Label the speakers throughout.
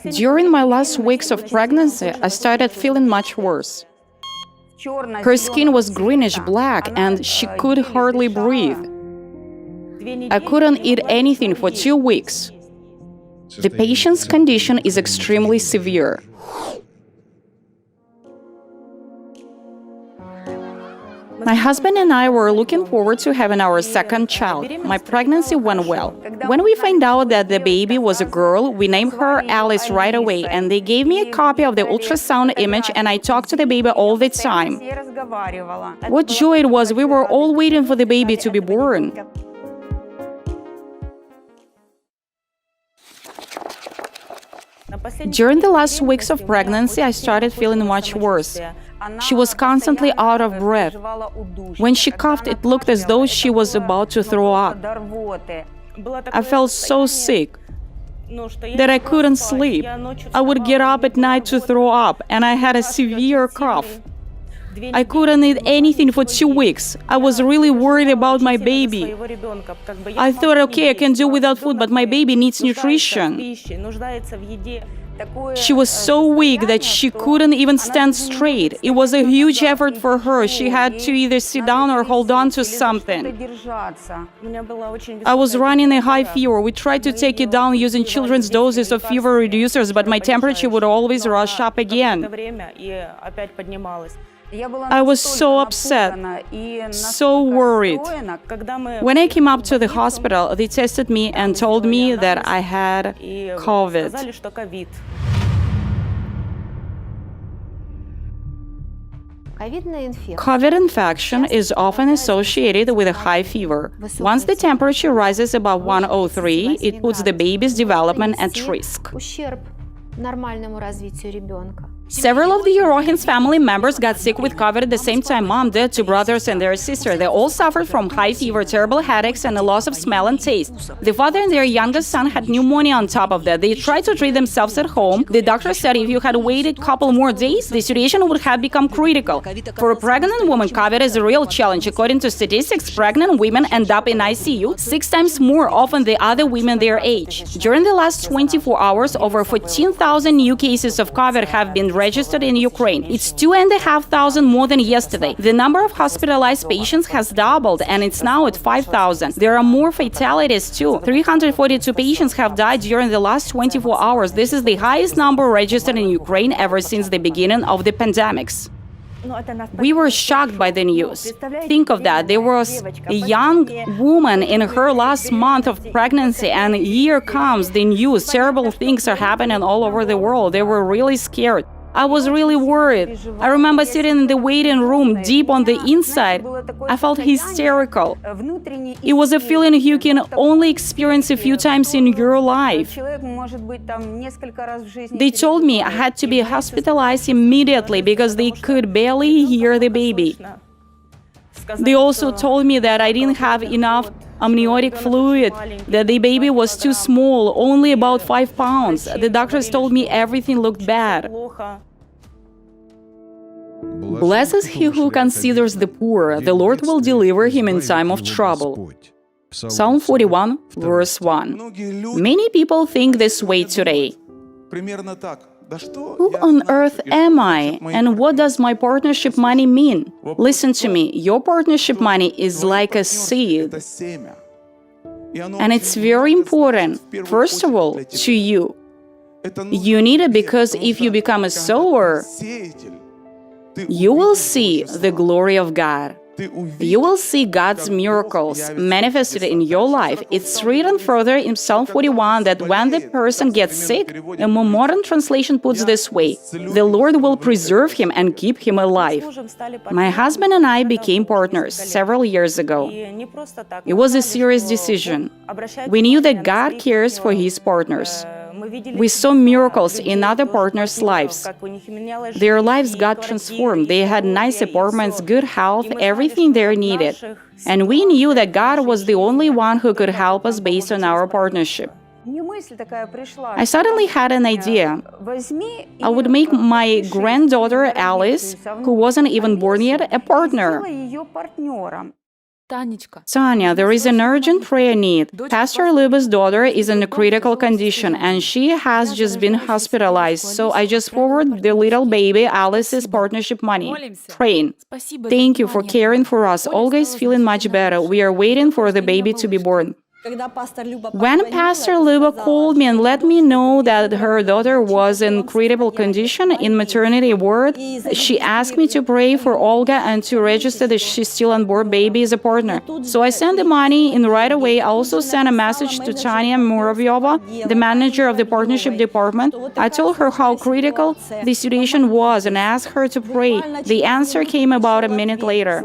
Speaker 1: During my last weeks of pregnancy, I started feeling much worse. Her skin was greenish-black and she could hardly breathe. I couldn't eat anything for 2 weeks. The patient's condition is extremely severe. My husband and I were looking forward to having our second child. My pregnancy went well. When we found out that the baby was a girl, we named her Alice right away, and they gave me a copy of the ultrasound image, and I talked to the baby all the time. What joy it was! We were all waiting for the baby to be born. During the last weeks of pregnancy, I started feeling much worse. She was constantly out of breath. When she coughed, it looked as though she was about to throw up. I felt so sick that I couldn't sleep. I would get up at night to throw up, and I had a severe cough. I couldn't eat anything for 2 weeks. I was really worried about my baby. I thought, okay, I can do without food, but my baby needs nutrition. She was so weak that she couldn't even stand straight. It was a huge effort for her. She had to either sit down or hold on to something. I was running a high fever. We tried to take it down using children's doses of fever reducers, but my temperature would always rush up again. I was so upset, so worried. When I came up to the hospital, they tested me and told me that I had COVID. COVID infection is often associated with a high fever. Once the temperature rises above 103, it puts the baby's development at risk. Several of the Yerohin's family members got sick with COVID at the same time. Mom, dad, 2 brothers, and their sister. They all suffered from high fever, terrible headaches, and a loss of smell and taste. The father and their youngest son had pneumonia on top of that. They tried to treat themselves at home. The doctor said if you had waited a couple more days, the situation would have become critical. For a pregnant woman, COVID is a real challenge. According to statistics, pregnant women end up in ICU 6 times more often than other women their age. During the last 24 hours, over 14,000 new cases of COVID have been registered in Ukraine. It's 2,500 more than yesterday. The number of hospitalized patients has doubled, and it's now at 5,000. There are more fatalities too. 342 patients have died during the last 24 hours. This is the highest number registered in Ukraine ever since the beginning of the pandemics. We were shocked by the news. Think of that. There was a young woman in her last month of pregnancy, and here comes the news. Terrible things are happening all over the world. They were really scared. I was really worried. I remember sitting in the waiting room deep on the inside. I felt hysterical. It was a feeling you can only experience a few times in your life. They told me I had to be hospitalized immediately because they could barely hear the baby. They also told me that I didn't have enough amniotic fluid, that the baby was too small, only about 5 pounds. The doctors told me everything looked bad. Blessed is he who considers the poor. The Lord will deliver him in time of trouble. Psalm 41, verse 1. Many people think this way today. Who on earth am I, and what does my partnership money mean? Listen to me, your partnership money is like a seed. And it's very important, first of all, to you. You need it because if you become a sower, you will see the glory of God. You will see God's miracles manifested in your life. It's written further in Psalm 41 that when the person gets sick, a more modern translation puts this way: the Lord will preserve him and keep him alive. My husband and I became partners several years ago. It was a serious decision. We knew that God cares for his partners. We saw miracles in other partners' lives. Their lives got transformed. They had nice apartments, good health, everything they needed. And we knew that God was the only one who could help us based on our partnership. I suddenly had an idea. I would make my granddaughter Alice, who wasn't even born yet, a partner. Tanya, there is an urgent prayer need. Pastor Luba's daughter is in a critical condition and she has just been hospitalized. So I just forward the little baby Alice's partnership money. Praying. Thank you for caring for us. Olga is feeling much better. We are waiting for the baby to be born. When Pastor Luba called me and let me know that her daughter was in critical condition in maternity ward, she asked me to pray for Olga and to register that she's still on board baby as a partner. So I sent the money in right away. I also sent a message to Tanya Muravyova, the manager of the partnership department. I told her how critical the situation was and asked her to pray. The answer came about a minute later.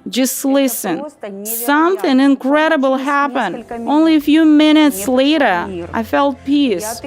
Speaker 1: Just listen. Something incredible happened. Only a few minutes later, I felt peace.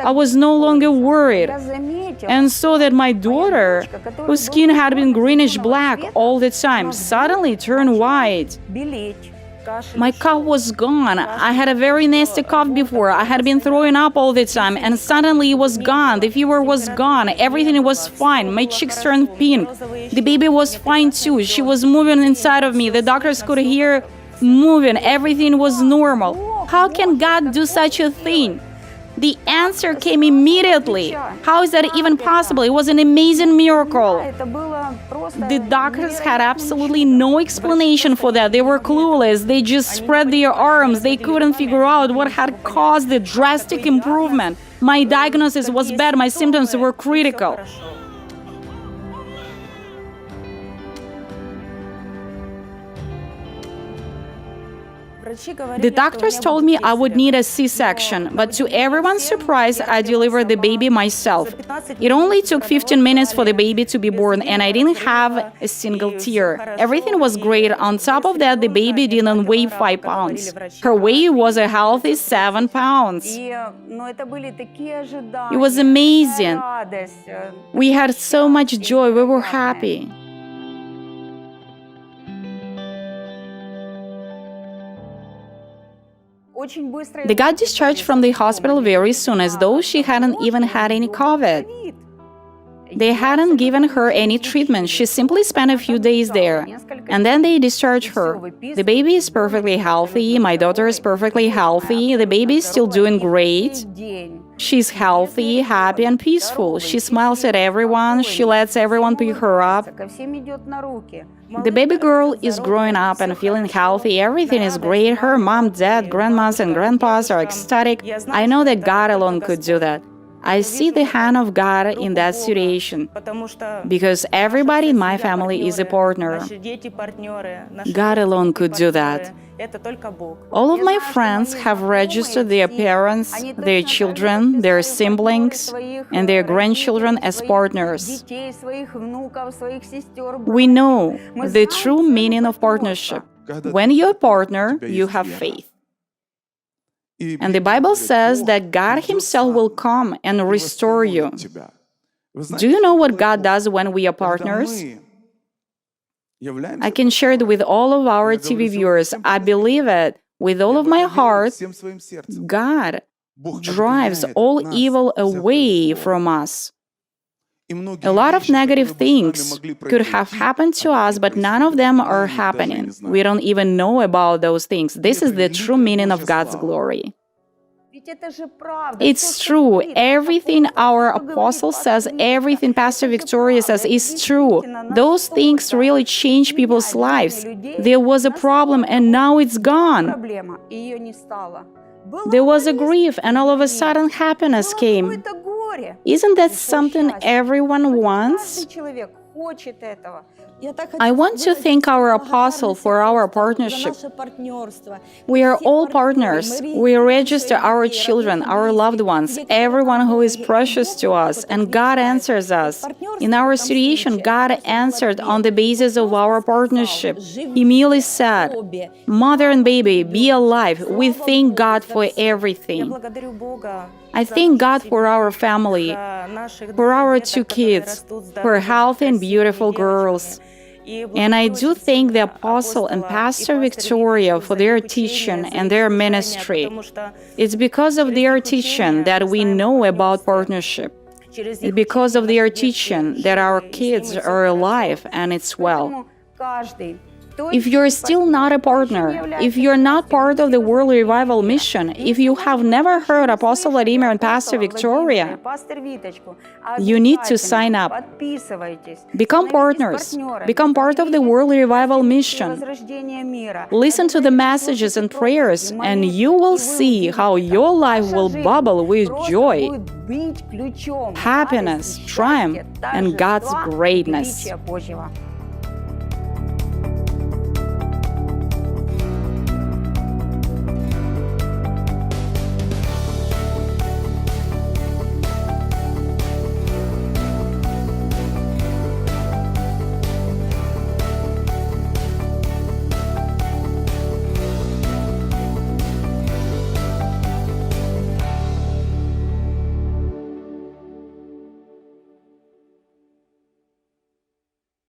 Speaker 1: I was no longer worried and saw that my daughter, whose skin had been greenish-black all the time, suddenly turned white. My cough was gone. I had a very nasty cough before. I had been throwing up all the time, and suddenly it was gone. The fever was gone. Everything was fine. My cheeks turned pink. The baby was fine too. She was moving inside of me. The doctors could hear moving. Everything was normal. How can God do such a thing? The answer came immediately. How is that even possible? It was an amazing miracle. The doctors had absolutely no explanation for that. They were clueless. They just spread their arms. They couldn't figure out what had caused the drastic improvement. My diagnosis was bad. My symptoms were critical. The doctors told me I would need a C-section, but to everyone's surprise, I delivered the baby myself. It only took 15 minutes for the baby to be born, and I didn't have a single tear. Everything was great. On top of that, the baby didn't weigh 5 pounds. Her weight was a healthy 7 pounds. It was amazing. We had so much joy. We were happy. They got discharged from the hospital very soon, as though she hadn't even had any COVID. They hadn't given her any treatment. She simply spent a few days there, and then they discharged her. The baby is perfectly healthy. My daughter is perfectly healthy. The baby is still doing great. She's healthy, happy, and peaceful. She smiles at everyone. She lets everyone pick her up. The baby girl is growing up and feeling healthy. Everything is great. Her mom, dad, grandmas, and grandpas are ecstatic. I know that God alone could do that. I see the hand of God in that situation because everybody in my family is a partner. God alone could do that. All of my friends have registered their parents, their children, their siblings, and their grandchildren as partners. We know the true meaning of partnership. When you're a partner, you have faith. And the Bible says that God Himself will come and restore you. Do you know what God does when we are partners? I can share it with all of our TV viewers. I believe it with all of my heart. God drives all evil away from us. A lot of negative things could have happened to us, but none of them are happening. We don't even know about those things. This is the true meaning of God's glory. It's true. Everything our apostle says, everything Pastor Victoria says is true. Those things really change people's lives. There was a problem and now it's gone. There was a grief and all of a sudden happiness came. Isn't that something everyone wants? I want to thank our apostle for our partnership. We are all partners. We register our children, our loved ones, everyone who is precious to us, and God answers us. In our situation, God answered on the basis of our partnership. He merely said, "Mother and baby, be alive." We thank God for everything. I thank God for our family, for our 2 kids, for healthy and beautiful girls. And I do thank the Apostle and Pastor Victoria for their teaching and their ministry. It's because of their teaching that we know about partnership. It's because of their teaching that our kids are alive and it's well. If you're still not a partner, if you're not part of the World Revival Mission, if you have never heard Apostle Vladimir and Pastor Victoria, you need to sign up. Become partners. Become part of the World Revival Mission. Listen to the messages and prayers, and you will see how your life will bubble with joy, happiness, triumph, and God's greatness.